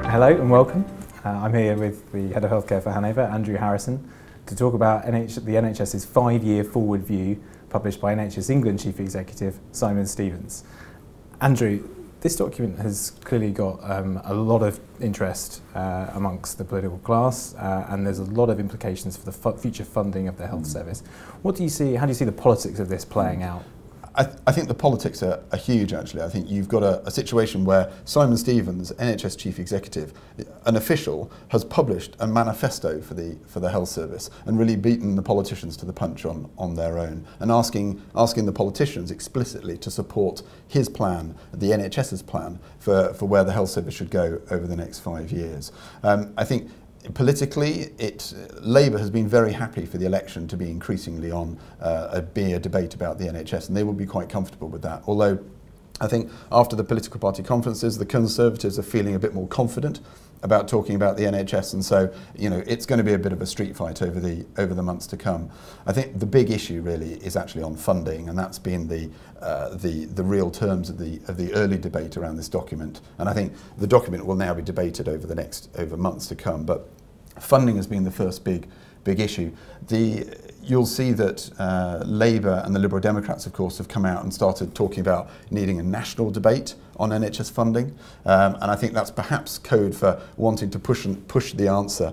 Hello and welcome. I'm here with the Head of Healthcare for Hanover, Andrew Harrison, to talk about the NHS's 5-year forward view published by NHS England Chief Executive Simon Stevens. Andrew, this document has clearly got a lot of interest amongst the political class, and there's a lot of implications for the future funding of the health service. What do you see? How do you see the politics of this playing out? I think the politics are huge, actually. I think you've got a situation where Simon Stevens, NHS Chief Executive, an official, has published a manifesto for the health service and really beaten the politicians to the punch on their own, and asking the politicians explicitly to support his plan, the NHS's plan, for where the health service should go over the next 5 years. I think politically, Labour has been very happy for the election to be increasingly on being a debate about the NHS, and they will be quite comfortable with that. Although I think after the political party conferences, the Conservatives are feeling a bit more confident about talking about the NHS, and so it's going to be a bit of a street fight over the months to come. I think the big issue really is actually on funding, and that's been the real terms of the early debate around this document. And I think the document will now be debated over months to come. But funding has been the first big issue. You'll see that Labour and the Liberal Democrats, of course, have come out and started talking about needing a national debate on NHS funding, and I think that's perhaps code for wanting to push the answer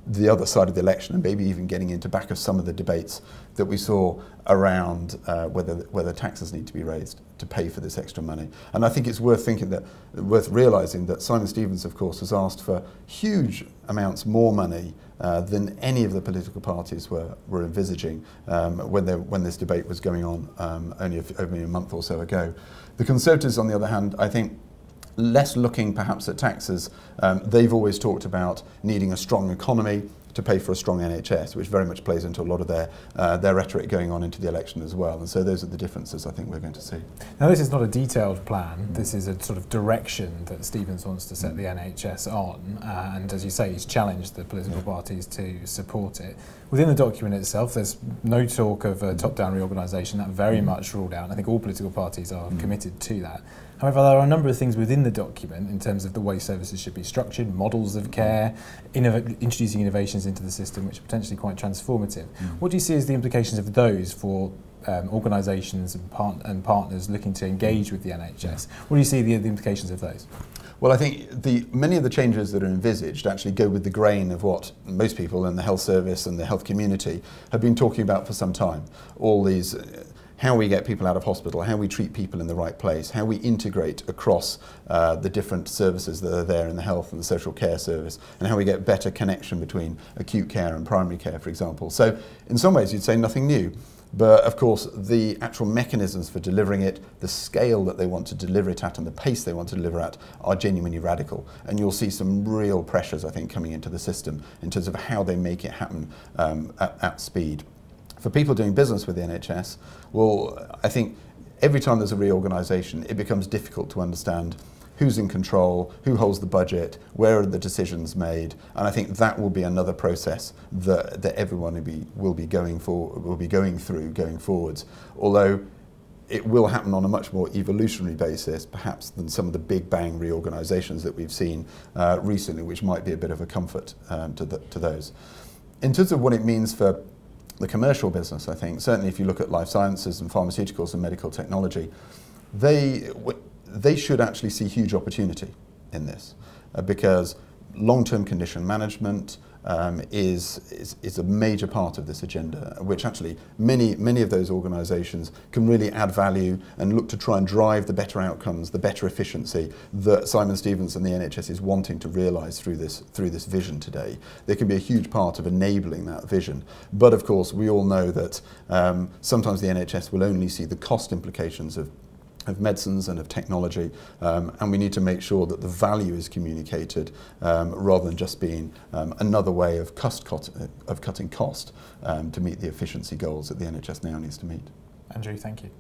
the other side of the election, and maybe even getting into back of some of the debates that we saw around whether taxes need to be raised to pay for this extra money. And I think it's worth realising that Simon Stevens, of course, has asked for huge amounts more money than any of the political parties were envisaging when this debate was going on only a month or so ago. The Conservatives, on the other hand, I think, less looking perhaps at taxes. They've always talked about needing a strong economy to pay for a strong NHS, which very much plays into a lot of their rhetoric going on into the election as well. And so those are the differences I think we're going to see. Now, this is not a detailed plan. This is a sort of direction that Stevens wants to set the NHS on. And as you say, he's challenged the political parties to support it. Within the document itself, there's no talk of a top-down reorganisation. That very much ruled out. And I think all political parties are committed to that. However, there are a number of things within the document in terms of the way services should be structured, models of care, introducing innovations into the system which are potentially quite transformative. What do you see as the implications of those for organisations and partners looking to engage with the NHS? What do you see the implications of those? Well, I think many of the changes that are envisaged actually go with the grain of what most people in the health service and the health community have been talking about for some time. All these how we get people out of hospital, how we treat people in the right place, how we integrate across the different services that are there in the health and the social care service, and how we get better connection between acute care and primary care, for example. So in some ways you'd say nothing new, but of course the actual mechanisms for delivering it, the scale that they want to deliver it at and the pace they want to deliver at are genuinely radical. And you'll see some real pressures, I think, coming into the system in terms of how they make it happen at speed. For people doing business with the NHS, well, I think every time there's a reorganisation, it becomes difficult to understand who's in control, who holds the budget, where are the decisions made, and I think that will be another process that everyone will be going through going forwards. Although it will happen on a much more evolutionary basis, perhaps, than some of the big bang reorganisations that we've seen recently, which might be a bit of a comfort to those. In terms of what it means for the commercial business, I think, certainly if you look at life sciences and pharmaceuticals and medical technology, they should actually see huge opportunity in this because long-term condition management is a major part of this agenda, which actually many of those organisations can really add value and look to try and drive the better outcomes, the better efficiency that Simon Stevens and the NHS is wanting to realise through this vision today. They can be a huge part of enabling that vision. But of course, we all know that sometimes the NHS will only see the cost implications of medicines and of technology, and we need to make sure that the value is communicated rather than just being another way of cutting cost to meet the efficiency goals that the NHS now needs to meet. Andrew, thank you.